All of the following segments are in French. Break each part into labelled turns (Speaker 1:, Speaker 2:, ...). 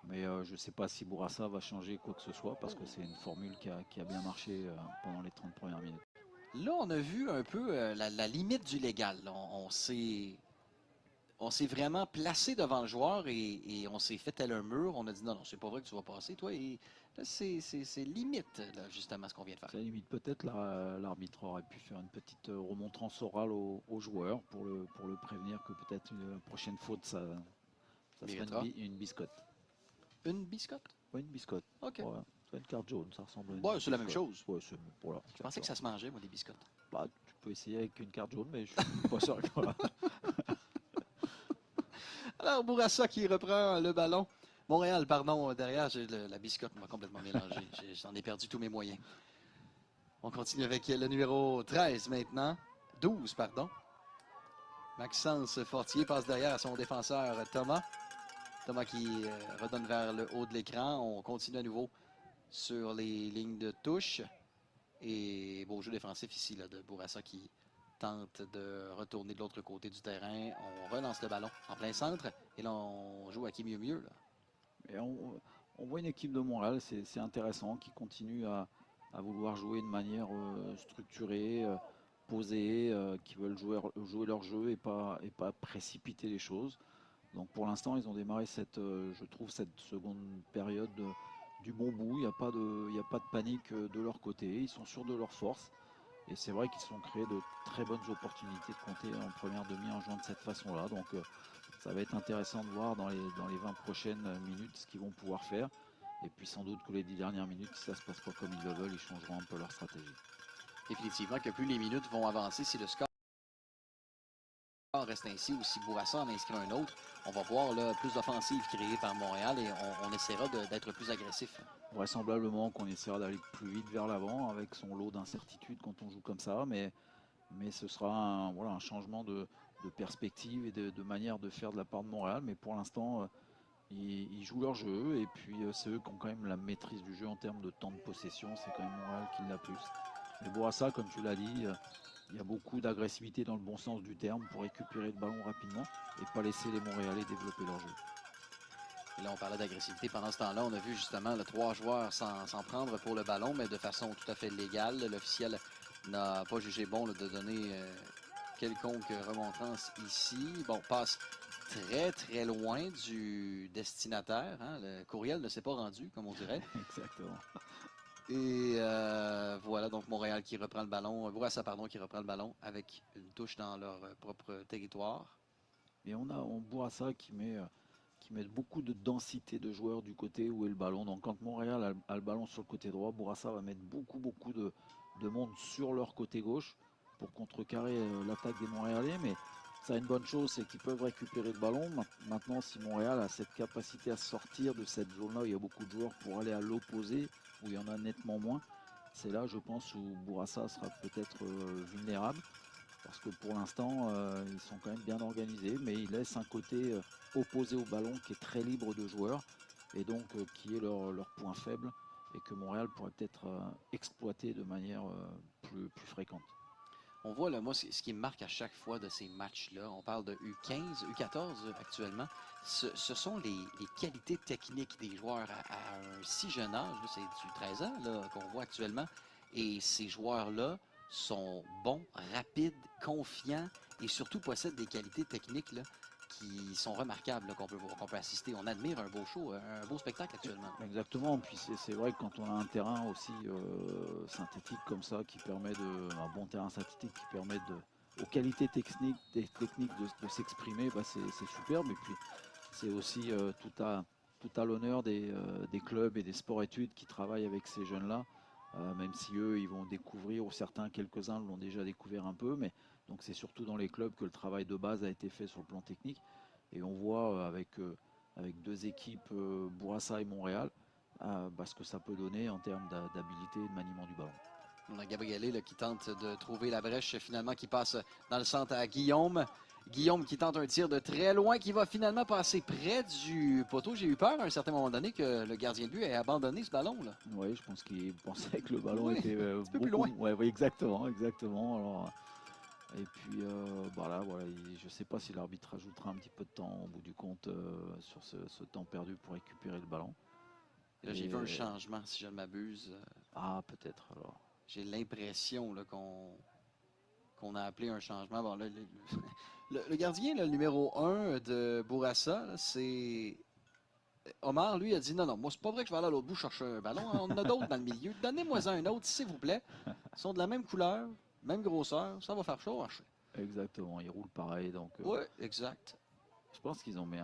Speaker 1: Mais je ne sais pas si Bourassa va changer quoi que ce soit parce que c'est une formule qui a bien marché pendant les 30 premières minutes.
Speaker 2: Là, on a vu un peu la limite du légal. Là. On s'est vraiment placé devant le joueur et on s'est fait tel un mur. On a dit non, non, c'est pas vrai que tu vas passer, toi. Et là, c'est limite, là, justement, ce qu'on vient de faire.
Speaker 1: Ça limite peut-être l'arbitre aurait pu faire une petite remontrance orale au joueur pour le prévenir que peut-être une prochaine faute, ça serait
Speaker 2: Méritera.
Speaker 1: une biscotte.
Speaker 2: Une biscotte?
Speaker 1: Ouais, une biscotte.
Speaker 2: OK.
Speaker 1: Ouais, c'est une carte jaune, ça ressemble à une
Speaker 2: Ouais, c'est la même
Speaker 1: biscotte.
Speaker 2: chose.
Speaker 1: Ouais, c'est voilà,
Speaker 2: Je pensais que ça
Speaker 1: exactement.
Speaker 2: se mangeait, moi, des biscottes.
Speaker 1: Bah, tu peux essayer avec une carte jaune, mais je suis pas sûr. Voilà.
Speaker 2: Alors, Bourassa qui reprend le ballon. Montréal, pardon, derrière, la biscotte m'a complètement mélangé. J'en ai perdu tous mes moyens. On continue avec le numéro 13 maintenant. 12, pardon. Maxence Fortier passe derrière à son défenseur Thomas. Thomas qui redonne vers le haut de l'écran. On continue à nouveau sur les lignes de touche. Et beau jeu défensif ici là, de Bourassa qui tente de retourner de l'autre côté du terrain. On relance le ballon en plein centre. Et là, on joue à qui mieux mieux. Là.
Speaker 1: Et on voit une équipe de Montréal, c'est intéressant, qui continue à vouloir jouer de manière structurée, posée, qui veulent jouer leur jeu et pas précipiter les choses. Donc pour l'instant, ils ont démarré je trouve, cette seconde période du bon bout. Il n'y a pas de panique de leur côté. Ils sont sûrs de leur force. Et c'est vrai qu'ils se sont créés de très bonnes opportunités de compter en première demi en jouant de cette façon-là. Donc ça va être intéressant de voir dans les 20 prochaines minutes ce qu'ils vont pouvoir faire. Et puis sans doute que les 10 dernières minutes, si ça se passe pas comme ils le veulent, ils changeront un peu leur stratégie.
Speaker 2: Définitivement que plus les minutes vont avancer, si le score reste ainsi ou si Bourassa en inscrit un autre, on va voir là, plus d'offensives créées par Montréal et on essaiera d'être plus agressif.
Speaker 1: Vraisemblablement qu'on essaiera d'aller plus vite vers l'avant avec son lot d'incertitudes quand on joue comme ça, mais ce sera voilà, un changement de perspective et de manière de faire de la part de Montréal. Mais pour l'instant, ils jouent leur jeu et puis c'est eux qui ont quand même la maîtrise du jeu en termes de temps de possession. C'est quand même Montréal qui l'a plus. Mais Bourassa, comme tu l'as dit, il y a beaucoup d'agressivité dans le bon sens du terme pour récupérer le ballon rapidement et pas laisser les Montréalais développer leur jeu.
Speaker 2: Et là, on parlait d'agressivité. Pendant ce temps-là, on a vu justement les trois joueurs s'en prendre pour le ballon, mais de façon tout à fait légale. L'officiel n'a pas jugé bon là, de donner quelconque remontrance ici. Bon, passe très, très loin du destinataire. Hein. Le courriel ne s'est pas rendu, comme on dirait.
Speaker 1: Exactement.
Speaker 2: Et voilà, donc Montréal qui reprend le ballon. Bourassa, pardon, qui reprend le ballon avec une touche dans leur propre territoire.
Speaker 1: Mais on Bourassa qui met beaucoup de densité de joueurs du côté où est le ballon. Donc quand Montréal a le ballon sur le côté droit, Bourassa va mettre beaucoup de monde sur leur côté gauche pour contrecarrer l'attaque des Montréalais. Mais ça a une bonne chose, c'est qu'ils peuvent récupérer le ballon. Maintenant, si Montréal a cette capacité à sortir de cette zone-là, où il y a beaucoup de joueurs pour aller à l'opposé, où il y en a nettement moins, c'est là, je pense, où Bourassa sera peut-être vulnérable. Parce que pour l'instant, ils sont quand même bien organisés, mais ils laissent un côté opposé au ballon qui est très libre de joueurs et donc qui est leur point faible et que Montréal pourrait peut-être exploiter de manière plus fréquente.
Speaker 2: On voit, là, moi, ce qui me marque à chaque fois de ces matchs-là, on parle de U15, U14 actuellement, ce sont les qualités techniques des joueurs à un si jeune âge, c'est du 13 ans qu'on voit actuellement, et ces joueurs-là sont bons, rapides, confiants et surtout possèdent des qualités techniques là, qui sont remarquables qu'on peut voir, qu'on peut assister. On admire un beau show, un beau spectacle actuellement.
Speaker 1: Exactement, puis c'est vrai que quand on a un terrain aussi synthétique comme ça, un bon terrain synthétique qui permet aux qualités techniques de s'exprimer, bah c'est superbe. Et puis c'est aussi tout à l'honneur des clubs et des sports-études qui travaillent avec ces jeunes-là, même si eux, ils vont découvrir, ou certains, quelques-uns l'ont déjà découvert un peu, mais donc c'est surtout dans les clubs que le travail de base a été fait sur le plan technique. Et on voit avec deux équipes, Bourassa et Montréal, ce que ça peut donner en termes d'habilité et de maniement du ballon.
Speaker 2: On a Gabrielé là, qui tente de trouver la brèche finalement qui passe dans le centre à Guillaume. Guillaume qui tente un tir de très loin qui va finalement passer près du poteau. J'ai eu peur à un certain moment donné que le gardien de but ait abandonné ce ballon. Là.
Speaker 1: Oui, je pense qu'il pensait que le ballon
Speaker 2: Oui,
Speaker 1: était
Speaker 2: un petit peu plus
Speaker 1: beaucoup.
Speaker 2: loin.
Speaker 1: Ouais, oui, exactement. Alors, Et puis là, voilà, je ne sais pas si l'arbitre rajoutera un petit peu de temps au bout du compte sur ce temps perdu pour récupérer le ballon.
Speaker 2: Là, j'ai vu un changement, si je ne m'abuse.
Speaker 1: Ah, peut-être alors.
Speaker 2: J'ai l'impression là, qu'on a appelé un changement. Bon, là, le gardien, le numéro 1 de Bourassa, là, c'est. Omar, lui, a dit non, non, moi, c'est pas vrai que je vais aller à l'autre bout chercher un ballon. On en a d'autres dans le milieu. Donnez-moi un autre, s'il vous plaît. Ils sont de la même couleur, même grosseur. Ça va faire chaud marcher.
Speaker 1: Exactement, il roule pareil. Donc,
Speaker 2: Oui, exact.
Speaker 1: je pense qu'ils ont mis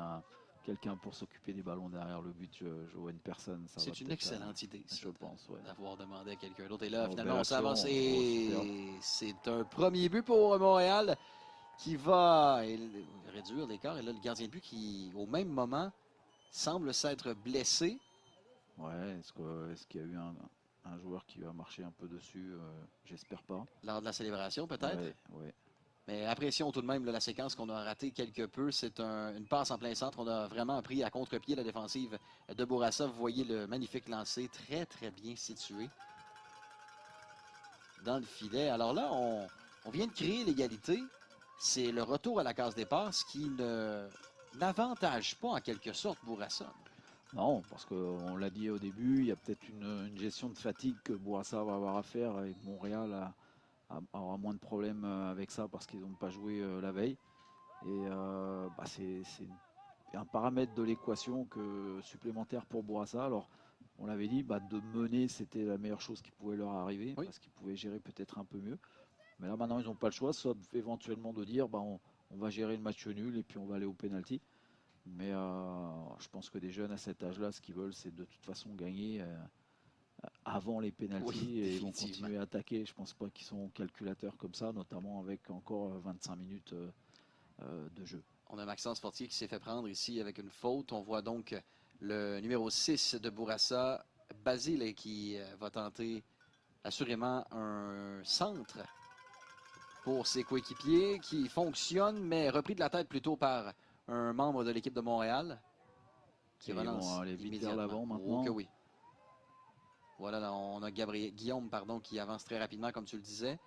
Speaker 1: quelqu'un pour s'occuper des ballons derrière le but. Je vois une personne. Ça va
Speaker 2: C'est une
Speaker 1: peut-être,
Speaker 2: excellente idée, ça,
Speaker 1: je pense, ouais.
Speaker 2: d'avoir demandé à quelqu'un d'autre. Et là,
Speaker 1: Oh,
Speaker 2: finalement,
Speaker 1: belle
Speaker 2: on
Speaker 1: action,
Speaker 2: s'avance
Speaker 1: oh, superbe.
Speaker 2: et c'est un premier but pour Montréal qui va réduire l'écart. Et là, le gardien de but qui, au même moment, semble s'être blessé.
Speaker 1: Ouais, est-ce qu'il y a eu un joueur qui va marcher un peu dessus? J'espère pas.
Speaker 2: Lors de la célébration, peut-être.
Speaker 1: Ouais, ouais.
Speaker 2: Mais apprécions tout de même là, la séquence qu'on a ratée quelque peu. C'est une passe en plein centre. On a vraiment pris à contre-pied la défensive de Bourassa. Vous voyez le magnifique lancer, très, très bien situé dans le filet. Alors là, on vient de créer l'égalité. C'est le retour à la case départ, ce qui n'avantage pas en quelque sorte Bourassa.
Speaker 1: Non, parce qu'on l'a dit au début, il y a peut-être une gestion de fatigue que Bourassa va avoir à faire et que Montréal aura moins de problèmes avec ça parce qu'ils n'ont pas joué la veille. Et c'est un paramètre de l'équation supplémentaire pour Bourassa. Alors, on l'avait dit, de mener, c'était la meilleure chose qui pouvait leur arriver
Speaker 2: Oui.
Speaker 1: parce qu'ils pouvaient gérer peut-être un peu mieux. Mais là, maintenant, ils n'ont pas le choix, sauf éventuellement de dire on va gérer le match nul et puis on va aller au pénalty. Mais je pense que des jeunes à cet âge-là, ce qu'ils veulent, c'est de toute façon gagner avant les
Speaker 2: Oui,
Speaker 1: pénaltys et ils vont
Speaker 2: définitivement.
Speaker 1: continuer à attaquer. Je ne pense pas qu'ils sont calculateurs comme ça, notamment avec encore 25 minutes de jeu.
Speaker 2: On a Maxence Fortier qui s'est fait prendre ici avec une faute. On voit donc le numéro 6 de Bourassa, Basile, qui va tenter assurément un centre pour ses coéquipiers qui fonctionne, mais repris de la tête plutôt par un membre de l'équipe de Montréal qui
Speaker 1: Et ils vont
Speaker 2: relance
Speaker 1: aller vite vers
Speaker 2: immédiatement.
Speaker 1: l'avant
Speaker 2: Oh que
Speaker 1: maintenant.
Speaker 2: oui. Voilà, là, on a Guillaume qui avance très rapidement, comme tu le disais.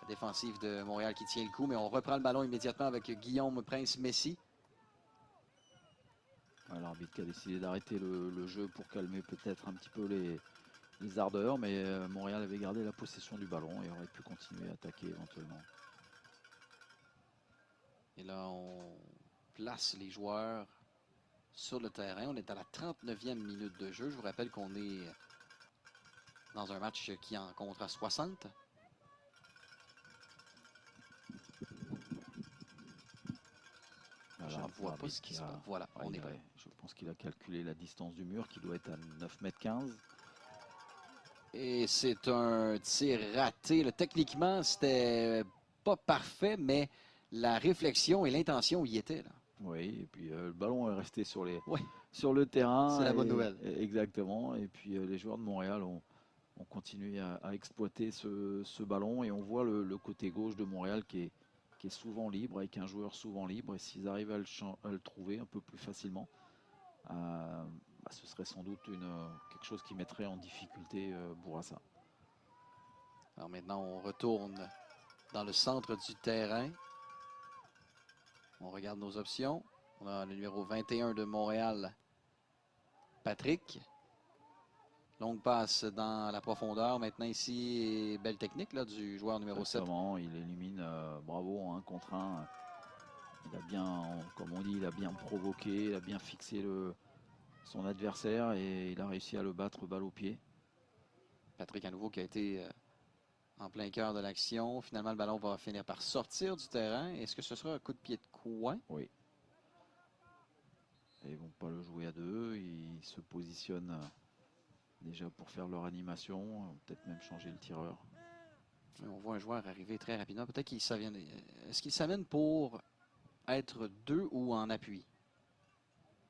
Speaker 2: La défensive de Montréal qui tient le coup, mais on reprend le ballon immédiatement avec Guillaume Prince-Messi.
Speaker 1: L'arbitre qui a décidé d'arrêter le jeu pour calmer peut-être un petit peu les ardeurs, mais Montréal avait gardé la possession du ballon et aurait pu continuer à attaquer éventuellement.
Speaker 2: Et là, on place les joueurs sur le terrain. On est à la 39e minute de jeu. Je vous rappelle qu'on est dans un match qui en compte à 60. Je ne vois pas ce qui se passe. Voilà, on est prêt.
Speaker 1: Je pense qu'il a calculé la distance du mur qui doit être à 9,15 m.
Speaker 2: Et c'est un tir raté. Là, techniquement, c'était pas parfait, mais la réflexion et l'intention y étaient. Là.
Speaker 1: Oui, et puis le ballon est resté
Speaker 2: Oui,
Speaker 1: sur le terrain.
Speaker 2: c'est la bonne nouvelle.
Speaker 1: Exactement. Et puis les joueurs de Montréal ont continué à exploiter ce ballon. Et on voit le côté gauche de Montréal qui est souvent libre, avec un joueur souvent libre. Et s'ils arrivent à le trouver un peu plus facilement, ce serait sans doute quelque chose qui mettrait en difficulté Bourassa.
Speaker 2: Alors maintenant, on retourne dans le centre du terrain. On regarde nos options. On a le numéro 21 de Montréal, Patrick. Longue passe dans la profondeur. Maintenant ici, belle technique là, du joueur numéro 7.
Speaker 1: Exactement, il élimine Bravo en 1 contre 1. Il a bien, comme on dit, il a bien provoqué, il a bien fixé son adversaire et il a réussi à le battre balle au pied.
Speaker 2: Patrick à nouveau qui a été en plein cœur de l'action. Finalement, le ballon va finir par sortir du terrain. Est-ce que ce sera un coup de pied de coin?
Speaker 1: Oui. Et ils vont pas le jouer à deux. Ils se positionnent déjà pour faire leur animation. Peut-être même changer le tireur.
Speaker 2: On voit un joueur arriver très rapidement. Peut-être qu'il s'amène. Est-ce qu'il s'amène pour être deux ou en appui?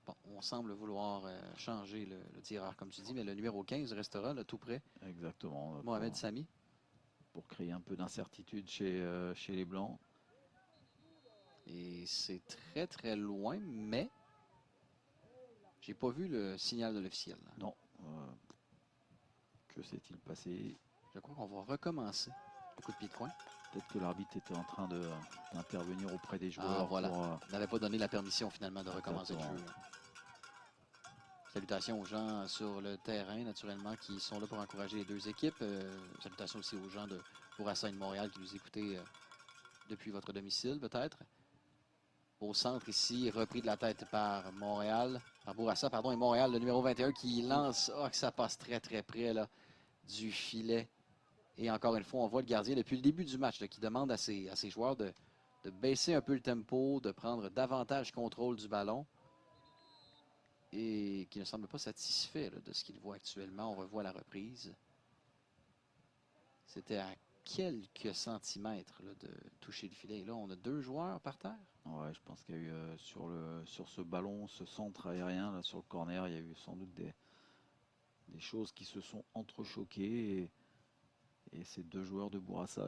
Speaker 2: Bon, on semble vouloir changer le tireur, comme tu dis, mais le numéro 15 restera là, tout près.
Speaker 1: Exactement.
Speaker 2: Mohamed Sami.
Speaker 1: Pour créer un peu d'incertitude chez les Blancs.
Speaker 2: Et c'est très très loin, mais j'ai pas vu le signal de l'officiel.
Speaker 1: Non. Que s'est-il passé?
Speaker 2: Je crois qu'on va recommencer. Coup de pied de coin.
Speaker 1: Peut-être que l'arbitre était en train d'intervenir auprès des
Speaker 2: Ah,
Speaker 1: joueurs
Speaker 2: voilà.
Speaker 1: pour,
Speaker 2: Il n'avait pas donné la permission finalement de recommencer le jeu.
Speaker 1: Exactement.
Speaker 2: Salutations aux gens sur le terrain, naturellement, qui sont là pour encourager les deux équipes. Salutations aussi aux gens de Bourassa et de Montréal qui nous écoutaient depuis votre domicile, peut-être. Au centre ici, repris de la tête par Montréal, par Bourassa, pardon, et Montréal, le numéro 21 qui lance. Ah, que ça passe très très près là, du filet. Et encore une fois, on voit le gardien depuis le début du match là, qui demande à ses joueurs de baisser un peu le tempo, de prendre davantage contrôle du ballon. Et qui ne semble pas satisfait là, de ce qu'il voit actuellement. On revoit la reprise. C'était à quelques centimètres là, de toucher le filet. Et là, on a deux joueurs par terre.
Speaker 1: Ouais, je pense qu'il y a eu sur ce ballon, ce centre aérien, là, sur le corner, il y a eu sans doute des choses qui se sont entrechoquées. Et ces deux joueurs de Bourassa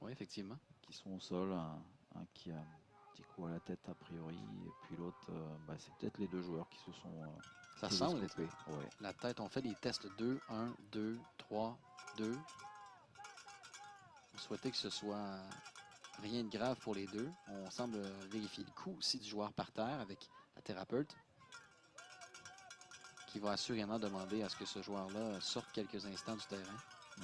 Speaker 2: Oui, effectivement.
Speaker 1: qui sont au sol, un qui a un petit coup à la tête a priori, et puis l'autre, c'est peut-être les deux joueurs qui se sont
Speaker 2: Ça semble être
Speaker 1: télescopés. Ouais.
Speaker 2: la tête. On fait des tests 2, 1, 2, 3, 2. On souhaitait que ce soit rien de grave pour les deux. On semble vérifier le coup aussi du joueur par terre avec la thérapeute qui va assurément demander à ce que ce joueur-là sorte quelques instants du terrain.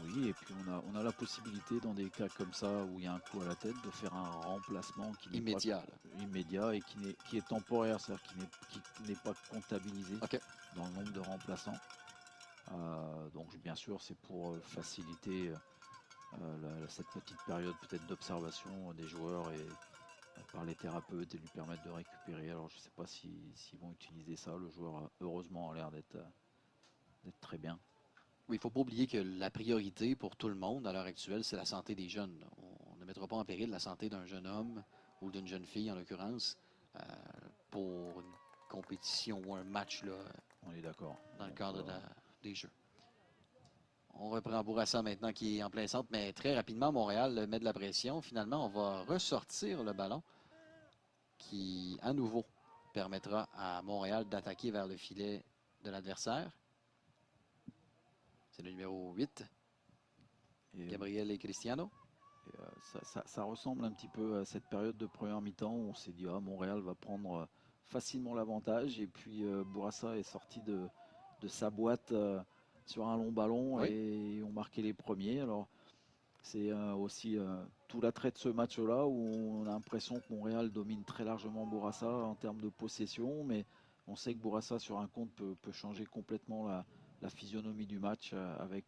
Speaker 1: Oui, et puis on a la possibilité dans des cas comme ça où il y a un coup à la tête de faire un remplacement qui n'est
Speaker 2: Immédiat.
Speaker 1: pas immédiat et qui est temporaire, c'est-à-dire qui n'est pas comptabilisé
Speaker 2: OK.
Speaker 1: dans le nombre de remplaçants. Donc bien sûr c'est pour faciliter cette petite période peut-être d'observation des joueurs et par les thérapeutes et lui permettre de récupérer. Alors je ne sais pas s'ils vont utiliser ça. Le joueur heureusement a l'air d'être très bien.
Speaker 2: Oui, il ne faut pas oublier que la priorité pour tout le monde à l'heure actuelle, c'est la santé des jeunes. On ne mettra pas en péril la santé d'un jeune homme ou d'une jeune fille, en l'occurrence, pour une compétition ou un match là,
Speaker 1: On est d'accord.
Speaker 2: dans le cadre des Jeux. On reprend Bourassa maintenant qui est en plein centre, mais très rapidement, Montréal met de la pression. Finalement, on va ressortir le ballon qui, à nouveau, permettra à Montréal d'attaquer vers le filet de l'adversaire. C'est le numéro 8, Gabriel et Cristiano.
Speaker 1: Ça ressemble un petit peu à cette période de première mi-temps où on s'est dit Montréal va prendre facilement l'avantage et puis Bourassa est sorti de sa boîte sur un long ballon et ont marqué les premiers. Alors c'est aussi tout l'attrait de ce match-là où on a l'impression que Montréal domine très largement Bourassa en termes de possession, mais on sait que Bourassa sur un compte peut changer complètement la physionomie du match avec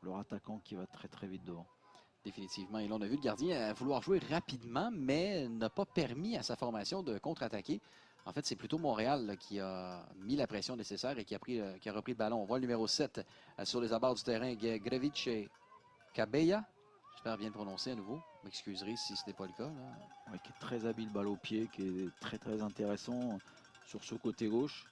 Speaker 1: leur attaquant qui va très très vite devant.
Speaker 2: Définitivement. Et là, on a vu le gardien vouloir jouer rapidement, mais n'a pas permis à sa formation de contre-attaquer. En fait, c'est plutôt Montréal là, qui a mis la pression nécessaire et qui a repris le ballon. On voit le numéro 7 sur les abords du terrain, Grevic Cabella. J'espère bien le prononcer à nouveau. M'excuserez si ce n'est pas le cas. Là.
Speaker 1: Ouais, qui est très habile balle au pied, qui est très très intéressant sur ce côté gauche.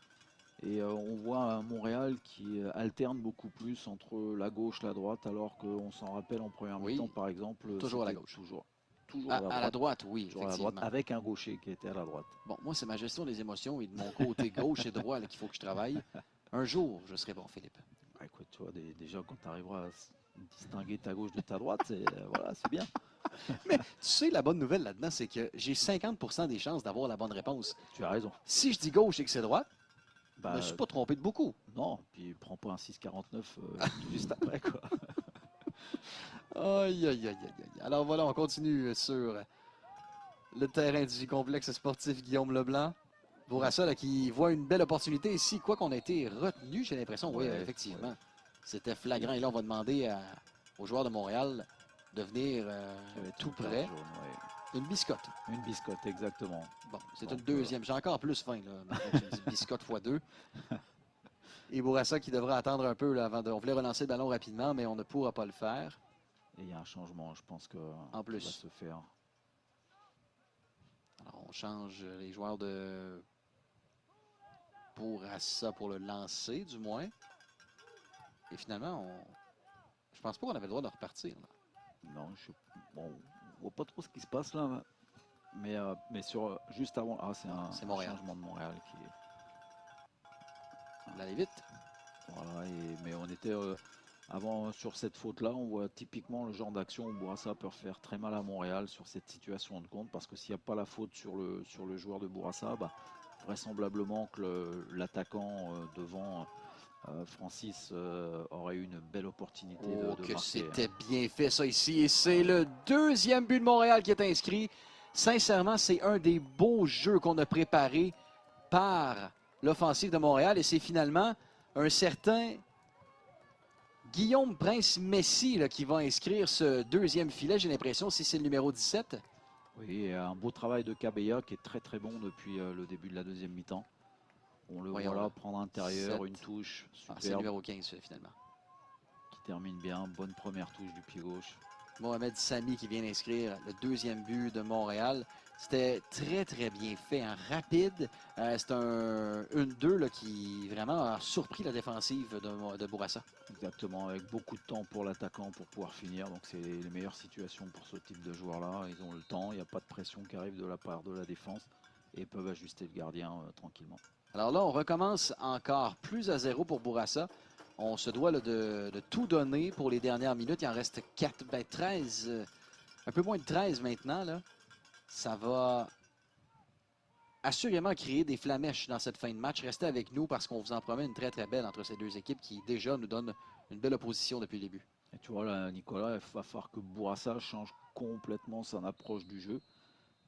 Speaker 1: Et on voit un Montréal qui alterne beaucoup plus entre la gauche et la droite, alors qu'on s'en rappelle en première mi-temps, par exemple.
Speaker 2: Toujours à la gauche.
Speaker 1: Toujours
Speaker 2: à la droite, oui,
Speaker 1: toujours à la droite, avec un gaucher qui était à la droite.
Speaker 2: Bon, moi, c'est ma gestion des émotions et de mon côté gauche et droit qu'il faut que je travaille. Un jour, je serai bon, Philippe.
Speaker 1: Bah, écoute, tu vois, déjà, quand tu arriveras à distinguer ta gauche de ta droite, voilà, c'est bien.
Speaker 2: Mais tu sais, la bonne nouvelle là-dedans, c'est que j'ai 50% des chances d'avoir la bonne réponse.
Speaker 1: Tu as raison.
Speaker 2: Si je dis gauche et que c'est droite, je ne me suis pas trompé de beaucoup.
Speaker 1: Non, puis prends pas un 6,49 juste après, quoi.
Speaker 2: Aïe, aïe, aïe, aïe, aïe. Alors voilà, on continue sur le terrain du complexe sportif Guillaume Leblanc. Bourassa là, qui voit une belle opportunité ici, quoi qu'on a été retenu, j'ai l'impression, oui, effectivement. Ouais. C'était flagrant. Et là, on va demander aux joueurs de Montréal de venir tout près.
Speaker 1: Jaune, ouais.
Speaker 2: Une biscotte.
Speaker 1: Une biscotte, exactement.
Speaker 2: Bon, c'est une deuxième. J'ai encore plus faim, là. Tu me dis biscotte x2. Et Bourassa qui devra attendre un peu là, avant de. On voulait relancer le ballon rapidement, mais on ne pourra pas le faire.
Speaker 1: Et il y a un changement, je pense que
Speaker 2: en plus
Speaker 1: va se faire.
Speaker 2: Alors, on change les joueurs de Bourassa pour le lancer, du moins. Et finalement, je pense pas qu'on avait le droit de repartir. Là.
Speaker 1: Non, on voit pas trop ce qui se passe là. Mais juste avant, c'est un changement de Montréal qui est.
Speaker 2: L'aller vite.
Speaker 1: Voilà, mais on était Avant, sur cette faute-là, on voit typiquement le genre d'action où Bourassa peut faire très mal à Montréal sur cette situation de compte, parce que s'il n'y a pas la faute sur le joueur de Bourassa, bah, vraisemblablement que l'attaquant devant Francis aurait eu une belle opportunité
Speaker 2: Oh,
Speaker 1: de
Speaker 2: que
Speaker 1: marquer, hein.
Speaker 2: c'était bien fait ça ici. Et c'est le deuxième but de Montréal qui est inscrit. Sincèrement, c'est un des beaux jeux qu'on a préparé par l'offensive de Montréal. Et c'est finalement un certain Guillaume Prince-Messi là, qui va inscrire ce deuxième filet. J'ai l'impression, si c'est le numéro 17.
Speaker 1: Oui, et un beau travail de Cabella qui est très très bon depuis le début de la deuxième mi-temps. On le voit
Speaker 2: Voyons
Speaker 1: là
Speaker 2: là.
Speaker 1: prendre intérieur,
Speaker 2: 7.
Speaker 1: une touche
Speaker 2: Ah, c'est le
Speaker 1: superbe
Speaker 2: numéro 15 finalement.
Speaker 1: qui termine bien, bonne première touche du pied gauche.
Speaker 2: Mohamed Sami qui vient d'inscrire le deuxième but de Montréal. C'était très, très bien fait, hein, rapide. C'est un 1-2 là, qui vraiment a surpris la défensive de Bourassa.
Speaker 1: Exactement, avec beaucoup de temps pour l'attaquant pour pouvoir finir. Donc c'est les meilleures situations pour ce type de joueur-là. Ils ont le temps, il n'y a pas de pression qui arrive de la part de la défense et peuvent ajuster le gardien tranquillement.
Speaker 2: Alors là, on recommence encore plus à 0 pour Bourassa. On se doit là, de tout donner pour les dernières minutes. Il en reste 4, 13, un peu moins de 13 maintenant. Là. Ça va assurément créer des flamèches dans cette fin de match. Restez avec nous parce qu'on vous en promet une très très belle entre ces deux équipes qui déjà nous donnent une belle opposition depuis le début.
Speaker 1: Et tu vois là, Nicolas, il va falloir que Bourassa change complètement son approche du jeu.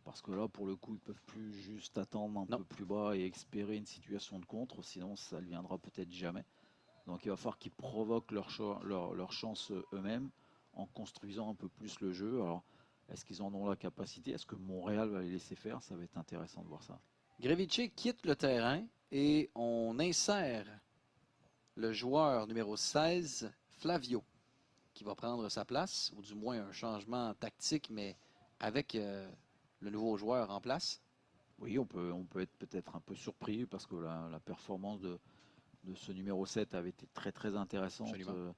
Speaker 1: Parce que là, pour le coup, ils peuvent plus juste attendre un
Speaker 2: Non,
Speaker 1: peu plus bas et espérer une situation de contre, sinon ça ne viendra peut-être jamais. Donc il va falloir qu'ils provoquent leur chance eux-mêmes en construisant un peu plus le jeu. Alors, est-ce qu'ils en ont la capacité? Est-ce que Montréal va les laisser faire? Ça va être intéressant de voir ça.
Speaker 2: Grevici quitte le terrain et on insère le joueur numéro 16, Flavio, qui va prendre sa place, ou du moins un changement tactique, mais avec le nouveau joueur en place.
Speaker 1: Oui, on peut être peut-être un peu surpris parce que la performance de ce numéro 7 avait été très très intéressante.
Speaker 2: Absolument.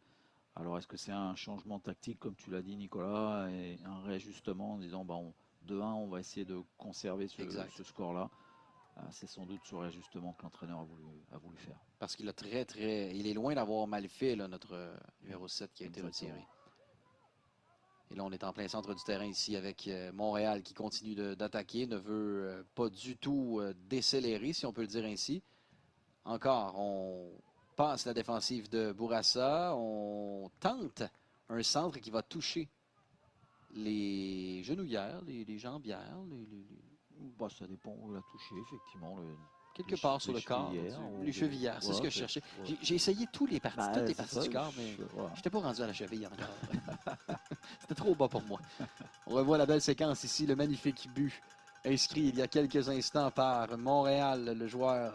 Speaker 1: Alors est-ce que c'est un changement tactique, comme tu l'as dit Nicolas, et un réajustement en disant bah, 2-1, on va essayer de conserver
Speaker 2: Exact.
Speaker 1: ce score-là. C'est sans doute ce réajustement que l'entraîneur a voulu faire.
Speaker 2: Parce qu'il a très, très. Il est loin d'avoir mal fait, là, notre numéro 7 qui a été
Speaker 1: Exactement.
Speaker 2: retiré. Et là, on est en plein centre du terrain ici avec Montréal qui continue d'attaquer, ne veut pas du tout décélérer, si on peut le dire ainsi. Encore, on passe la défensive de Bourassa. On tente un centre qui va toucher les genouillères, les jambières,
Speaker 1: Bah, ça dépend où il a touché, effectivement.
Speaker 2: quelque part sur
Speaker 1: Les
Speaker 2: le corps,
Speaker 1: chevillères.
Speaker 2: les chevilles. C'est ce
Speaker 1: Voilà,
Speaker 2: que je cherchais.
Speaker 1: voilà.
Speaker 2: J'ai essayé toutes les
Speaker 1: Bah, c'est
Speaker 2: parties
Speaker 1: ça.
Speaker 2: du corps, mais
Speaker 1: Voilà.
Speaker 2: je n'étais pas rendu à la cheville encore. C'était trop bas pour moi. On revoit la belle séquence ici, le magnifique but inscrit il y a quelques instants par Montréal, le joueur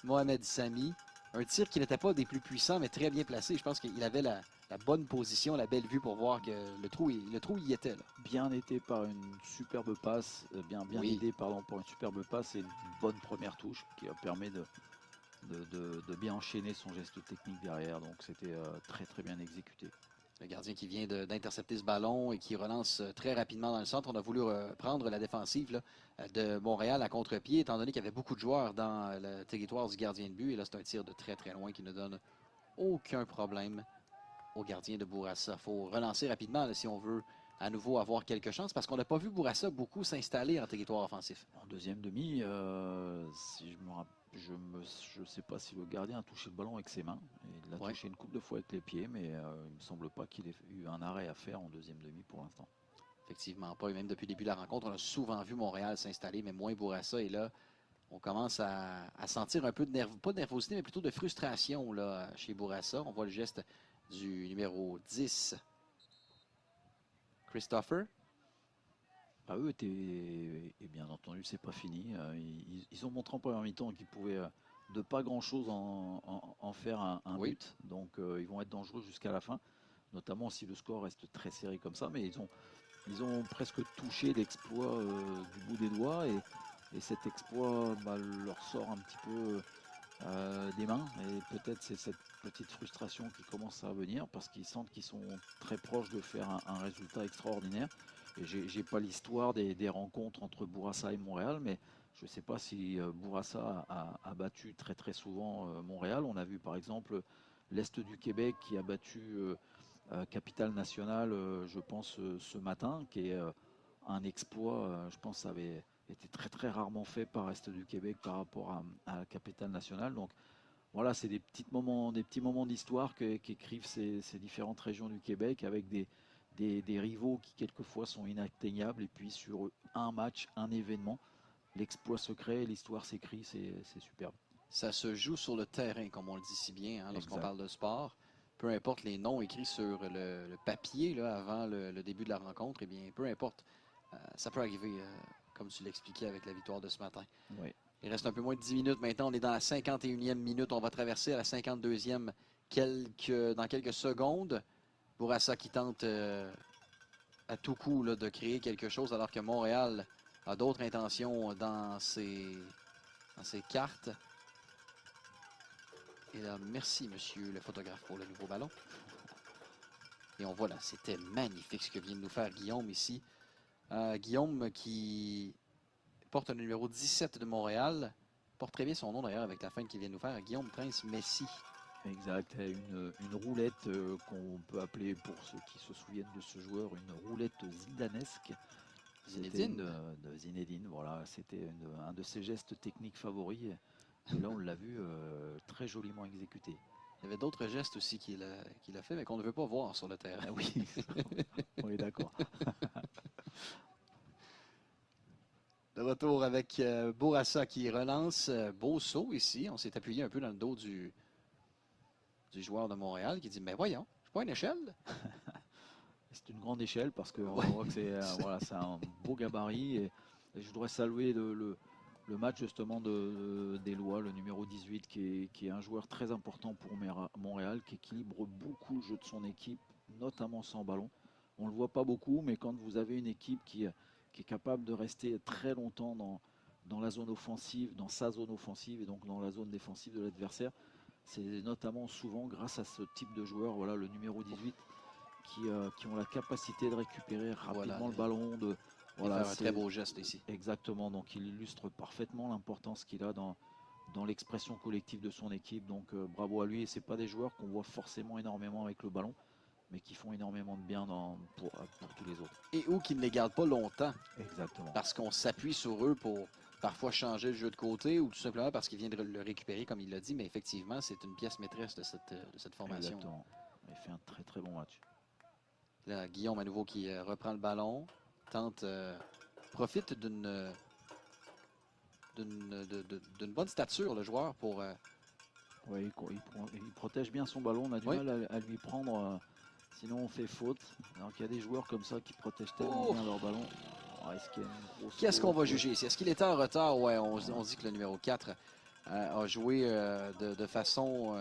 Speaker 2: Mohamed Sami. Un tir qui n'était pas des plus puissants, mais très bien placé. Je pense qu'il avait la bonne position, la belle vue pour voir que le trou y était. Là.
Speaker 1: Bien été par une superbe passe, bien
Speaker 2: Oui,
Speaker 1: aidé pardon, par une superbe passe et une bonne première touche qui a permis de bien enchaîner son geste technique derrière. Donc c'était très très bien exécuté.
Speaker 2: le gardien qui vient d'intercepter ce ballon et qui relance très rapidement dans le centre. On a voulu prendre la défensive là, de Montréal à contre-pied, étant donné qu'il y avait beaucoup de joueurs dans le territoire du gardien de but. Et là, c'est un tir de très très loin qui ne donne aucun problème au gardien de Bourassa. Il faut relancer rapidement là, si on veut à nouveau avoir quelques chances, parce qu'on n'a pas vu Bourassa beaucoup s'installer en territoire offensif.
Speaker 1: En deuxième demi, si je sais pas si le gardien a touché le ballon avec ses mains. Il l'a
Speaker 2: Ouais.
Speaker 1: touché une couple de fois avec les pieds, mais il me semble pas qu'il ait eu un arrêt à faire en deuxième demi pour l'instant.
Speaker 2: Effectivement pas. Et même depuis le début de la rencontre, on a souvent vu Montréal s'installer, mais moins Bourassa. Et là, on commence à sentir un peu de pas de nervosité, mais plutôt de frustration là, chez Bourassa. On voit le geste du numéro 10, Christopher.
Speaker 1: Ah, eux étaient, et bien entendu, c'est pas fini. Ils ont montré en première mi-temps qu'ils pouvaient de pas grand-chose en faire un
Speaker 2: Oui,
Speaker 1: but. Donc ils vont être dangereux jusqu'à la fin, notamment si le score reste très serré comme ça. Mais ils ont presque touché l'exploit du bout des doigts et cet exploit bah, leur sort un petit peu des mains. Et peut-être c'est cette petite frustration qui commence à venir parce qu'ils sentent qu'ils sont très proches de faire un résultat extraordinaire. Et j'ai pas l'histoire des rencontres entre Bourassa et Montréal, mais je ne sais pas si Bourassa a battu très très souvent Montréal. On a vu par exemple l'Est du Québec qui a battu Capitale Nationale, je pense, ce matin, qui est un exploit, je pense, ça avait été très très rarement fait par l'Est du Québec par rapport à la Capitale Nationale. Donc voilà, c'est des petits moments d'histoire qu'écrivent ces différentes régions du Québec avec des rivaux qui quelquefois sont inatteignables. Et puis sur un match, un événement, l'exploit se crée, l'histoire s'écrit, c'est superbe.
Speaker 2: Ça se joue sur le terrain, comme on le dit si bien, hein, lorsqu'on
Speaker 1: Exact.
Speaker 2: parle de sport. Peu importe les noms écrits sur le papier là, avant le début de la rencontre, eh bien, peu importe, ça peut arriver, comme tu l'expliquais avec la victoire de ce matin.
Speaker 1: Oui.
Speaker 2: Il reste un peu moins de 10 minutes maintenant. On est dans la 51e minute. On va traverser à la 52e dans quelques secondes. Bourassa qui tente à tout coup là, de créer quelque chose alors que Montréal a d'autres intentions dans ses cartes. Et là, merci, monsieur le photographe, pour le nouveau ballon. Et on voit là, c'était magnifique ce que vient de nous faire Guillaume ici. Guillaume qui porte le numéro 17 de Montréal. Porte très bien son nom d'ailleurs avec la fin qu'il vient de nous faire. Guillaume Prince Messi.
Speaker 1: Exact, une roulette qu'on peut appeler, pour ceux qui se souviennent de ce joueur, une roulette zidanesque.
Speaker 2: Zinedine.
Speaker 1: De Zinedine, voilà, c'était un de ses gestes techniques favoris. Et là, on l'a vu très joliment exécuté.
Speaker 2: Il y avait d'autres gestes aussi qu'il a fait, mais qu'on ne veut pas voir sur le terrain.
Speaker 1: Ah oui, on est d'accord.
Speaker 2: De retour avec Bourassa qui relance. Beau saut ici. On s'est appuyé un peu dans le dos du joueur de Montréal qui dit, mais voyons, c'est pas une échelle.
Speaker 1: C'est une grande échelle parce qu'on
Speaker 2: Ouais.
Speaker 1: voit que c'est voilà, c'est un beau gabarit. Et je voudrais saluer le match justement d'Éloi, le numéro 18, qui est un joueur très important pour Montréal, qui équilibre beaucoup le jeu de son équipe, notamment sans ballon. On ne le voit pas beaucoup, mais quand vous avez une équipe qui est capable de rester très longtemps dans la zone offensive, dans sa zone offensive et donc dans la zone défensive de l'adversaire, c'est notamment souvent grâce à ce type de joueur, voilà, le numéro 18, qui ont la capacité de récupérer rapidement
Speaker 2: Voilà,
Speaker 1: le ballon.
Speaker 2: Faire un très beau geste ici.
Speaker 1: Exactement, donc il illustre parfaitement l'importance qu'il a dans l'expression collective de son équipe. Donc bravo à lui. Et c'est pas des joueurs qu'on voit forcément énormément avec le ballon, mais qui font énormément de bien pour tous les autres.
Speaker 2: Et ou qui ne les garde pas longtemps.
Speaker 1: Exactement.
Speaker 2: Parce qu'on s'appuie sur eux pour parfois changer le jeu de côté ou tout simplement parce qu'il vient de le récupérer, comme il l'a dit. Mais effectivement, c'est une pièce maîtresse de cette formation.
Speaker 1: Exactement. Il fait un très très bon match.
Speaker 2: Là, Guillaume à nouveau qui reprend le ballon, profite d'une bonne stature, le joueur, pour...
Speaker 1: Oui, il protège bien son ballon. On a du mal à lui prendre, sinon on fait faute. Donc il y a des joueurs comme ça qui protègent tellement bien leur ballon.
Speaker 2: Qu'est-ce qu'on va juger ici? Est-ce qu'il était en retard? Ouais, on dit que le numéro 4 a joué de façon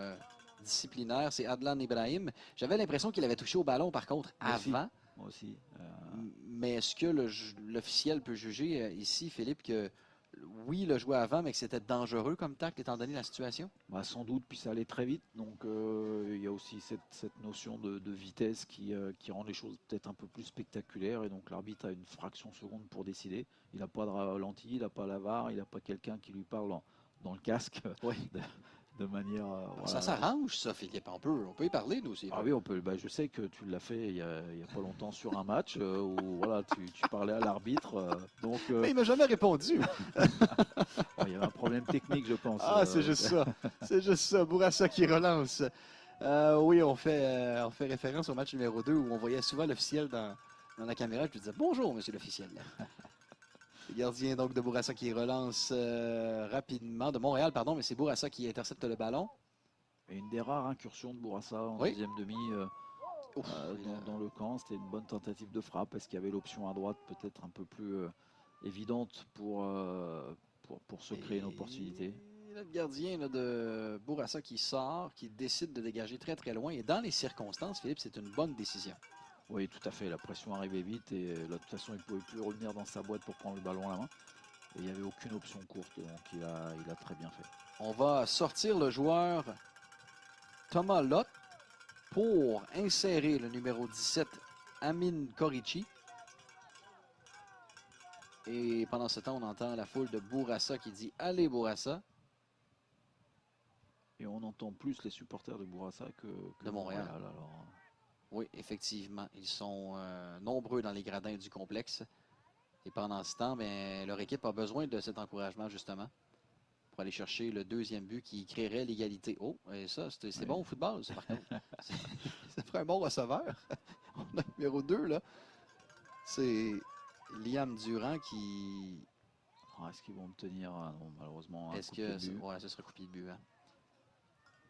Speaker 2: disciplinaire. C'est Adlan Ibrahim. J'avais l'impression qu'il avait touché au ballon, par contre, avant.
Speaker 1: Moi aussi.
Speaker 2: Mais est-ce que l'officiel peut juger ici, Philippe, que oui, il a joué avant, mais que c'était dangereux comme tacle, étant donné la situation?
Speaker 1: Bah, sans doute, puis ça allait très vite. Donc il y a aussi cette notion de vitesse qui rend les choses peut-être un peu plus spectaculaires. Et donc l'arbitre a une fraction de seconde pour décider. Il n'a pas de ralenti, il n'a pas la VAR, il n'a pas quelqu'un qui lui parle dans le casque.
Speaker 2: Oui.
Speaker 1: De manière.
Speaker 2: Ça s'arrange, ça, Philippe. On peut y parler, nous aussi.
Speaker 1: Ah oui, on peut. Bah, je sais que tu l'as fait il y a pas longtemps sur un match où voilà, tu parlais à l'arbitre.
Speaker 2: Mais il m'a jamais répondu.
Speaker 1: Il y avait un problème technique, je pense.
Speaker 2: Ah, c'est juste ça. C'est juste ça. Bourassa qui relance. Oui, on fait référence au match numéro 2 où on voyait souvent l'officiel dans la caméra. Je lui disais bonjour, monsieur l'officiel. Le gardien donc de Bourassa qui relance rapidement, de Montréal, pardon, mais c'est Bourassa qui intercepte le ballon.
Speaker 1: Et une des rares incursions de Bourassa en deuxième demi dans le camp. C'était une bonne tentative de frappe. Est-ce qu'il y avait l'option à droite peut-être un peu plus évidente pour se créer une opportunité?
Speaker 2: Le gardien là, de Bourassa qui sort, qui décide de dégager très très loin. Et dans les circonstances, Philippe, c'est une bonne décision.
Speaker 1: Oui, tout à fait. La pression arrivait vite et là, de toute façon, il ne pouvait plus revenir dans sa boîte pour prendre le ballon à la main. Et il n'y avait aucune option courte, donc il a très bien fait.
Speaker 2: On va sortir le joueur Thomas Lott pour insérer le numéro 17, Amin Korichi. Et pendant ce temps, on entend la foule de Bourassa qui dit « Allez, Bourassa ».
Speaker 1: Et on entend plus les supporters de Bourassa que
Speaker 2: de Montréal.
Speaker 1: Alors,
Speaker 2: Oui, effectivement. Ils sont nombreux dans les gradins du complexe. Et pendant ce temps, mais leur équipe a besoin de cet encouragement, justement, pour aller chercher le deuxième but qui créerait l'égalité. Oh, et ça, c'est
Speaker 1: Oui.
Speaker 2: bon au football, ça, par contre. C'est- Ça ferait un bon receveur. On a le numéro 2, là. C'est Liam Durand qui.
Speaker 1: Alors, est-ce qu'ils vont me tenir? Ah non, malheureusement, un
Speaker 2: Est-ce
Speaker 1: coup de pied
Speaker 2: que.
Speaker 1: de but.
Speaker 2: Ouais, ce serait coupé de but, hein.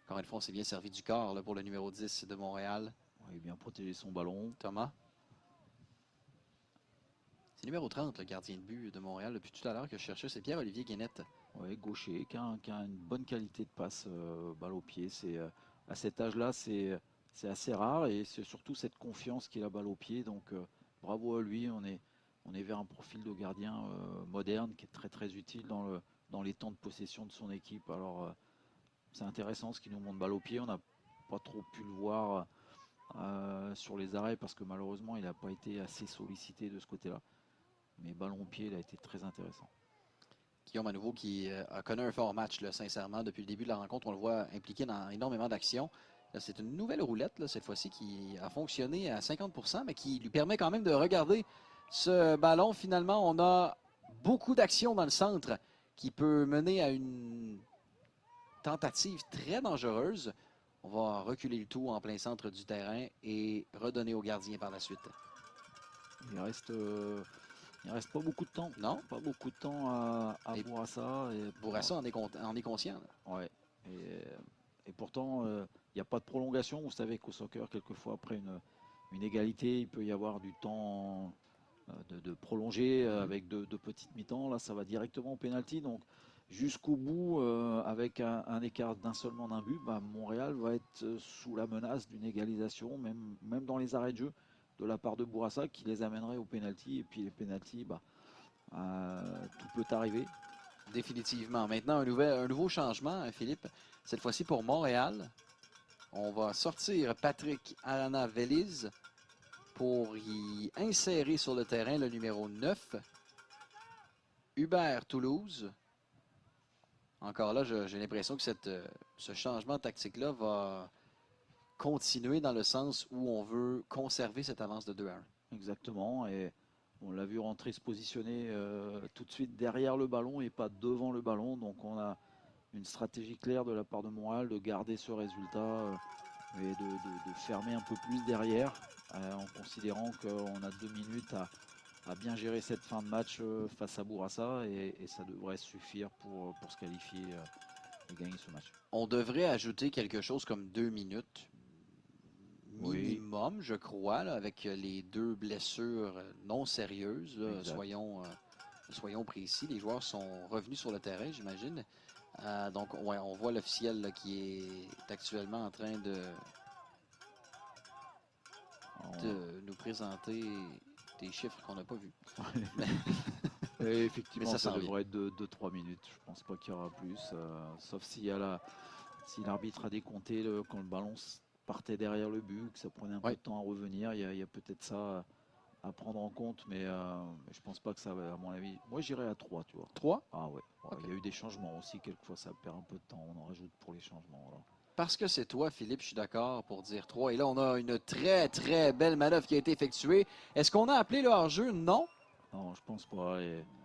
Speaker 2: Encore une fois, on s'est bien servi du corps là, pour le numéro 10 de Montréal,
Speaker 1: Il a bien protégé son ballon.
Speaker 2: Thomas. C'est numéro 30, le gardien de but de Montréal, depuis tout à l'heure que je cherchais. C'est Pierre-Olivier Guénette.
Speaker 1: Ouais, gaucher, qui a une bonne qualité de passe, balle au pied. À cet âge-là, c'est assez rare et c'est surtout cette confiance qu'il a balle au pied. Donc bravo à lui. On est vers un profil de gardien moderne qui est très très utile dans les temps de possession de son équipe. Alors c'est intéressant ce qu'il nous montre balle au pied. On n'a pas trop pu le voir sur les arrêts parce que malheureusement il n'a pas été assez sollicité de ce côté-là. Mais ballon au pied, il a été très intéressant.
Speaker 2: Guillaume à nouveau qui a connu un fort match, là, sincèrement. Depuis le début de la rencontre, on le voit impliqué dans énormément d'actions. C'est une nouvelle roulette, là, cette fois-ci, qui a fonctionné à 50 %, mais qui lui permet quand même de regarder ce ballon. Finalement, on a beaucoup d'actions dans le centre qui peut mener à une tentative très dangereuse. On va reculer le tout en plein centre du terrain et redonner au gardien par la suite.
Speaker 1: Il reste pas beaucoup de temps.
Speaker 2: Non?
Speaker 1: Pas beaucoup de temps à
Speaker 2: Et
Speaker 1: Bourassa.
Speaker 2: Bourassa en est conscient, là.
Speaker 1: Ouais. Et pourtant, il n'y a pas de prolongation. Vous savez qu'au soccer, quelquefois, après une égalité, il peut y avoir du temps de prolonger avec de petites mi-temps. Là, ça va directement au pénalty. Donc, jusqu'au bout, avec un écart seulement d'un but, bah, Montréal va être sous la menace d'une égalisation, même dans les arrêts de jeu, de la part de Bourassa, qui les amènerait au pénalty. Et puis les pénaltys, bah, tout peut arriver.
Speaker 2: Définitivement. Maintenant, un nouveau changement, hein, Philippe. Cette fois-ci pour Montréal. On va sortir Patrick Arana-Veliz pour y insérer sur le terrain le numéro 9, Hubert Toulouse. Encore là, j'ai l'impression que ce changement tactique-là va continuer dans le sens où on veut conserver cette avance de 2-1.
Speaker 1: Exactement. Et on l'a vu rentrer se positionner tout de suite derrière le ballon et pas devant le ballon. Donc on a une stratégie claire de la part de Montréal de garder ce résultat et de fermer un peu plus derrière en considérant qu'on a 2 minutes à bien gérer cette fin de match face à Bourassa et ça devrait suffire pour se qualifier et gagner ce match.
Speaker 2: On devrait ajouter quelque chose comme 2 minutes
Speaker 1: Oui,
Speaker 2: minimum, je crois, là, avec les 2 blessures non sérieuses. Là,
Speaker 1: exact.
Speaker 2: soyons précis. Les joueurs sont revenus sur le terrain, j'imagine. Donc, ouais, on voit l'officiel là, qui est actuellement en train de nous présenter des chiffres qu'on n'a pas vus.
Speaker 1: Et
Speaker 2: Mais
Speaker 1: effectivement,
Speaker 2: ça
Speaker 1: ça
Speaker 2: s'en vient.
Speaker 1: devrait être de 3 minutes. Je pense pas qu'il y aura plus. Sauf si l'arbitre a décompté quand le ballon partait derrière le but, que ça prenait un peu
Speaker 2: Oui,
Speaker 1: de temps à revenir. Il y a peut-être ça à prendre en compte, mais je pense pas que ça va, à mon avis. Moi, j'irais à 3, tu vois.
Speaker 2: 3.
Speaker 1: Ah ouais. Ouais,
Speaker 2: OK.
Speaker 1: il y a eu des changements aussi. Quelquefois, ça perd un peu de temps. On en rajoute pour les changements. Voilà.
Speaker 2: Parce que c'est toi, Philippe, je suis d'accord pour dire 3. Et là, on a une très, très belle manœuvre qui a été effectuée. Est-ce qu'on a appelé le hors-jeu? Non.
Speaker 1: Non, je pense pas.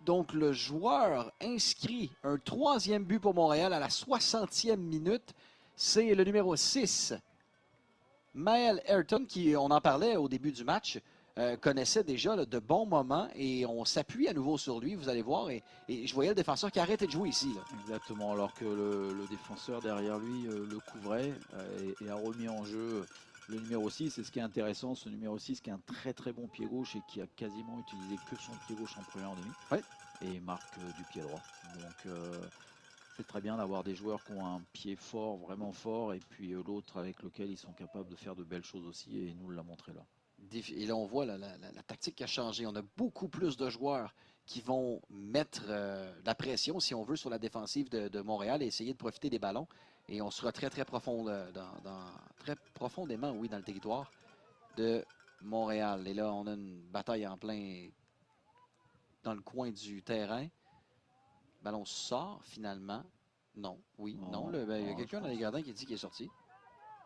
Speaker 2: Donc, le joueur inscrit un 3e but pour Montréal à la 60e minute. C'est le numéro 6, Maël Ayrton, qui, on en parlait au début du match, connaissait déjà là, de bons moments et on s'appuie à nouveau sur lui, vous allez voir. Et je voyais le défenseur qui arrêtait de jouer ici, là.
Speaker 1: Exactement, alors que le défenseur derrière lui le couvrait et a remis en jeu le numéro 6. Et ce qui est intéressant, ce numéro 6 qui a un très très bon pied gauche et qui a quasiment utilisé que son pied gauche en première demi.
Speaker 2: Ouais.
Speaker 1: Et marque du pied droit. Donc c'est très bien d'avoir des joueurs qui ont un pied fort, vraiment fort, et puis l'autre avec lequel ils sont capables de faire de belles choses aussi, et il nous l'a montré là.
Speaker 2: Et là, on voit la tactique qui a changé. On a beaucoup plus de joueurs qui vont mettre la pression, si on veut, sur la défensive de Montréal et essayer de profiter des ballons. Et on sera très, très profond, très profondément, oui, dans le territoire de Montréal. Et là, on a une bataille en plein dans le coin du terrain. Le ballon sort finalement. Non, oui, non.
Speaker 1: Non,
Speaker 2: Il y a
Speaker 1: non, je
Speaker 2: quelqu'un dans les
Speaker 1: pense.
Speaker 2: gradins qui dit qu'il est sorti.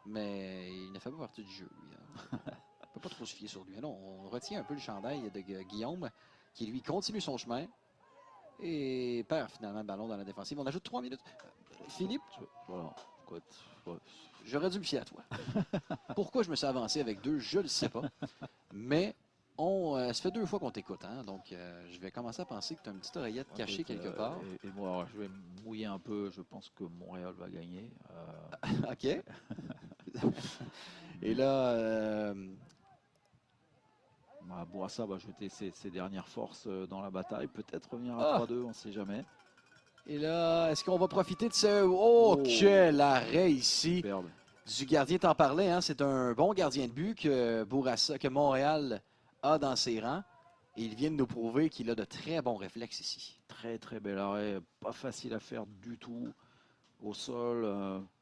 Speaker 2: mais il ne fait pas partie du jeu, lui. On ne peut pas trop se fier sur lui. Non, on retient un peu le chandail de Guillaume, qui lui continue son chemin et perd finalement le ballon dans la défensive. On ajoute 3 minutes. Philippe,
Speaker 1: Voilà. Écoute, ouais.
Speaker 2: j'aurais dû me fier à toi. Pourquoi je me suis avancé avec 2, je ne le sais pas. Mais ça fait 2 fois qu'on t'écoute, hein? Donc je vais commencer à penser que tu as une petite oreillette cachée quelque part.
Speaker 1: Et moi, alors, je vais me mouiller un peu. Je pense que Montréal va gagner.
Speaker 2: OK. Et là,
Speaker 1: Bourassa va jeter ses dernières forces dans la bataille. Peut-être revenir à
Speaker 2: Ah!
Speaker 1: 3-2, on ne sait jamais.
Speaker 2: Et là, est-ce qu'on va profiter de ce... Oh, quel arrêt ici
Speaker 1: Superbe.
Speaker 2: du gardien. T'en parlais, hein? C'est un bon gardien de but que Montréal a dans ses rangs. Et il vient de nous prouver qu'il a de très bons réflexes ici.
Speaker 1: Très très bel arrêt. Pas facile à faire du tout. Au sol,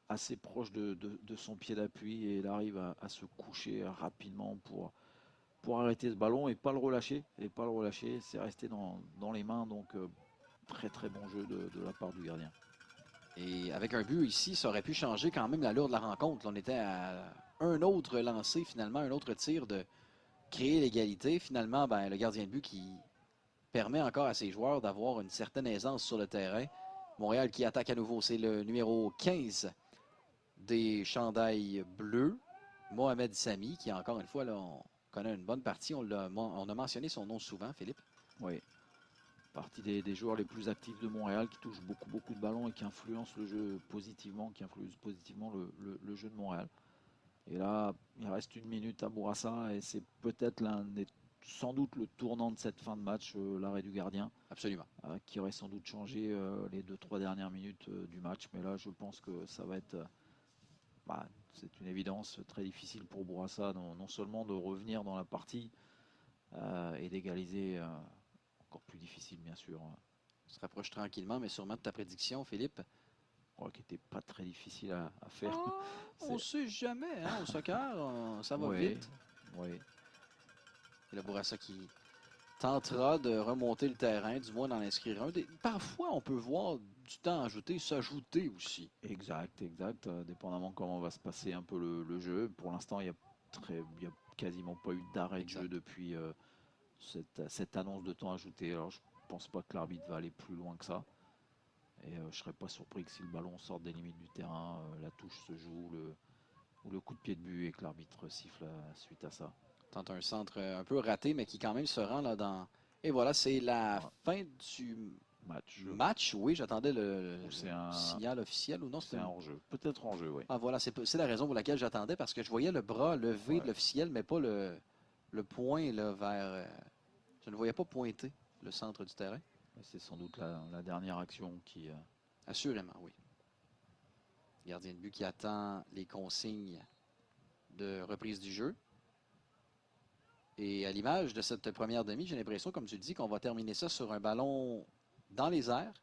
Speaker 1: assez proche de son pied d'appui. Et il arrive à se coucher rapidement pour arrêter ce ballon et pas le relâcher. C'est resté dans les mains. Donc très très bon jeu de la part du gardien.
Speaker 2: Et avec un but ici, ça aurait pu changer quand même l'allure de la rencontre. On était à un autre lancé, finalement, un autre tir de créer l'égalité. Finalement, ben, le gardien de but qui permet encore à ses joueurs d'avoir une certaine aisance sur le terrain. Montréal qui attaque à nouveau, c'est le numéro 15 des chandails bleus, Mohamed Sami, qui encore une fois, là, on connaît une bonne partie. On a mentionné son nom souvent, Philippe.
Speaker 1: Oui. Partie des joueurs les plus actifs de Montréal, qui touche beaucoup de ballons et qui influence le jeu positivement, le jeu de Montréal. Et là, il reste 1 minute à Bourassa et c'est peut-être sans doute le tournant de cette fin de match, l'arrêt du gardien.
Speaker 2: Absolument.
Speaker 1: Qui aurait sans doute changé les 2-3 dernières minutes du match. Mais là, je pense que ça va être, c'est une évidence, très difficile pour Bourassa, non seulement de revenir dans la partie et d'égaliser. Encore plus difficile, bien sûr.
Speaker 2: On se rapproche tranquillement, mais sûrement de ta prédiction, Philippe.
Speaker 1: Qui n'était pas très difficile à faire.
Speaker 2: Oh, on ne sait jamais, hein, au soccer, ça va vite.
Speaker 1: Oui.
Speaker 2: Et le Bourassa qui tentera de remonter le terrain, du moins d'en inscrire un. Parfois, on peut voir du temps ajouté s'ajouter aussi.
Speaker 1: Exact. Dépendamment comment va se passer un peu le jeu. Pour l'instant, il n'y a quasiment pas eu d'arrêt de jeu depuis cette annonce de temps ajouté. Alors, je ne pense pas que l'arbitre va aller plus loin que ça. Et je ne serais pas surpris que si le ballon sort des limites du terrain, la touche se joue ou le coup de pied de but et que l'arbitre siffle suite à ça.
Speaker 2: Tente un centre un peu raté, mais qui quand même se rend là dans... Et voilà, c'est la fin du match. Oui, j'attendais le signal officiel ou non?
Speaker 1: C'est un hors-jeu. Peut-être hors-jeu, oui.
Speaker 2: Ah voilà, c'est la raison pour laquelle j'attendais, parce que je voyais le bras levé de l'officiel, mais pas le point là, vers... je ne voyais pas pointer le centre du terrain.
Speaker 1: C'est sans doute la dernière action qui...
Speaker 2: Assurément, oui. Gardien de but qui attend les consignes de reprise du jeu. Et à l'image de cette première demi, j'ai l'impression, comme tu le dis, qu'on va terminer ça sur un ballon dans les airs.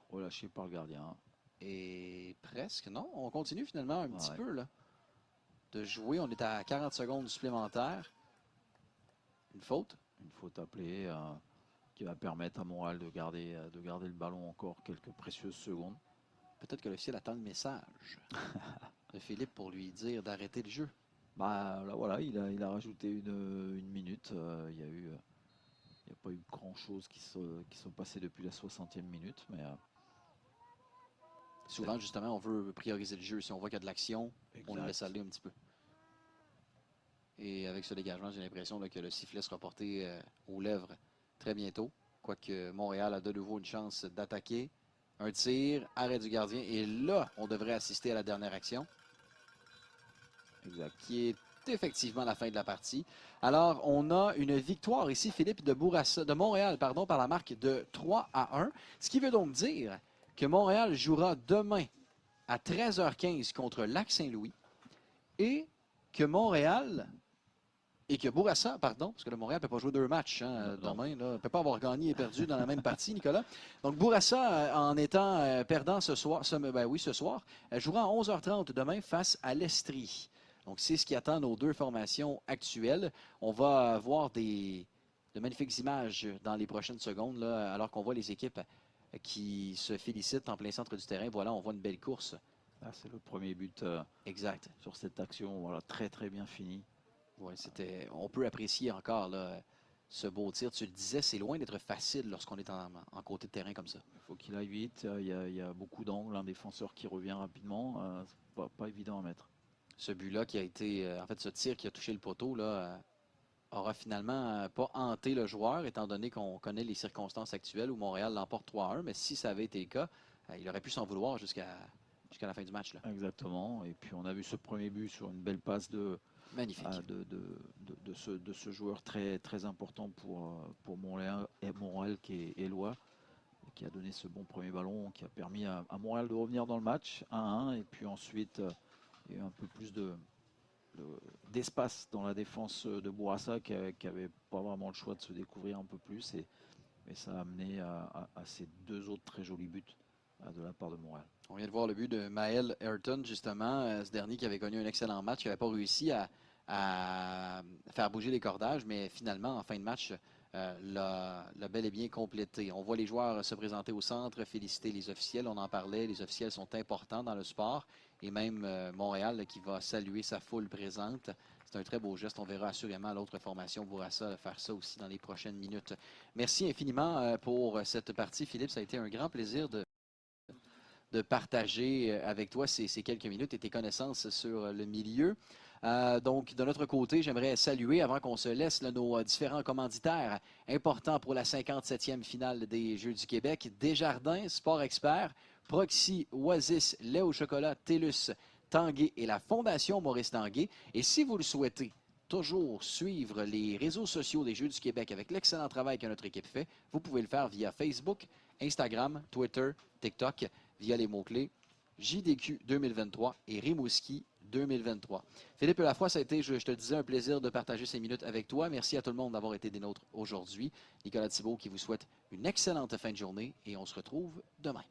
Speaker 1: Relâché par le gardien.
Speaker 2: Et presque, non? On continue finalement un petit peu là, de jouer. On est à 40 secondes supplémentaires. Une faute.
Speaker 1: Une faute appelée qui va permettre à Montréal de garder le ballon encore quelques précieuses secondes.
Speaker 2: Peut-être que l'officiel attend le message de Philippe pour lui dire d'arrêter le jeu.
Speaker 1: Là, voilà, il a rajouté une minute. Il n'y a pas eu grand-chose qui sont passés depuis la 60e minute. Mais
Speaker 2: souvent, justement, on veut prioriser le jeu. Si on voit qu'il y a de l'action, on le laisse aller un petit peu. Et avec ce dégagement, j'ai l'impression que le sifflet sera porté aux lèvres très bientôt. Quoique Montréal a de nouveau une chance d'attaquer. Un tir, arrêt du gardien. Et là, on devrait assister à la dernière action.
Speaker 1: Exact.
Speaker 2: Qui est effectivement la fin de la partie. Alors, on a une victoire ici, Philippe, de Montréal, par la marque de 3-1. Ce qui veut donc dire que Montréal jouera demain à 13h15 contre Lac-Saint-Louis et que Bourassa, parce que le Montréal ne peut pas jouer 2 matchs demain, ne peut pas avoir gagné et perdu dans la même partie, Nicolas. Donc Bourassa, en étant perdant ce soir, jouera à 11h30 demain face à l'Estrie. Donc c'est ce qui attend nos 2 formations actuelles. On va voir de magnifiques images dans les prochaines secondes, là, alors qu'on voit les équipes qui se félicitent en plein centre du terrain. Voilà, on voit une belle course
Speaker 1: Là, c'est le premier but
Speaker 2: Exact.
Speaker 1: sur cette action. Voilà, très très bien fini.
Speaker 2: Ouais, on peut apprécier encore là, ce beau tir. Tu le disais, c'est loin d'être facile lorsqu'on est en côté de terrain comme ça.
Speaker 1: Il faut qu'il aille vite. Il y a beaucoup d'angles. Un défenseur qui revient rapidement. C'est pas évident à mettre.
Speaker 2: Ce but-là qui a été, en fait, ce tir qui a touché le poteau, là, aura finalement pas hanté le joueur, étant donné qu'on connaît les circonstances actuelles où Montréal l'emporte 3-1. Mais si ça avait été le cas, il aurait pu s'en vouloir jusqu'à la fin du match, là.
Speaker 1: Exactement. Et puis on a vu ce premier but sur une belle passe
Speaker 2: Magnifique.
Speaker 1: de ce joueur très, très important pour Montréal, et Montréal qui est Éloi, qui a donné ce bon premier ballon, qui a permis à Montréal de revenir dans le match 1-1. Et puis ensuite, il y a eu un peu plus d'espace dans la défense de Bourassa qui n'avait pas vraiment le choix de se découvrir un peu plus. Et ça a amené à ces deux autres très jolis buts de la part de Montréal.
Speaker 2: On vient de voir le but de Maël Ayrton, justement, ce dernier qui avait connu un excellent match, qui n'avait pas réussi à faire bouger les cordages, mais finalement, en fin de match, l'a bel et bien complété. On voit les joueurs se présenter au centre, féliciter les officiels. On en parlait, les officiels sont importants dans le sport. Et même Montréal là, qui va saluer sa foule présente. C'est un très beau geste. On verra assurément l'autre formation Bourassa faire ça aussi dans les prochaines minutes. Merci infiniment pour cette partie, Philippe. Ça a été un grand plaisir de partager avec toi ces quelques minutes et tes connaissances sur le milieu. Donc, de notre côté, j'aimerais saluer, avant qu'on se laisse, là, nos différents commanditaires importants pour la 57e finale des Jeux du Québec. Desjardins, Sport Expert, Proxy, Oasis, lait au chocolat, TELUS, Tanguay et la Fondation Maurice Tanguay. Et si vous le souhaitez, toujours suivre les réseaux sociaux des Jeux du Québec avec l'excellent travail que notre équipe fait, vous pouvez le faire via Facebook, Instagram, Twitter, TikTok, via les mots-clés JDQ 2023 et Rimouski 2023. Philippe Lafroy, ça a été, je te le disais, un plaisir de partager ces minutes avec toi. Merci à tout le monde d'avoir été des nôtres aujourd'hui. Nicolas Thibault qui vous souhaite une excellente fin de journée et on se retrouve demain.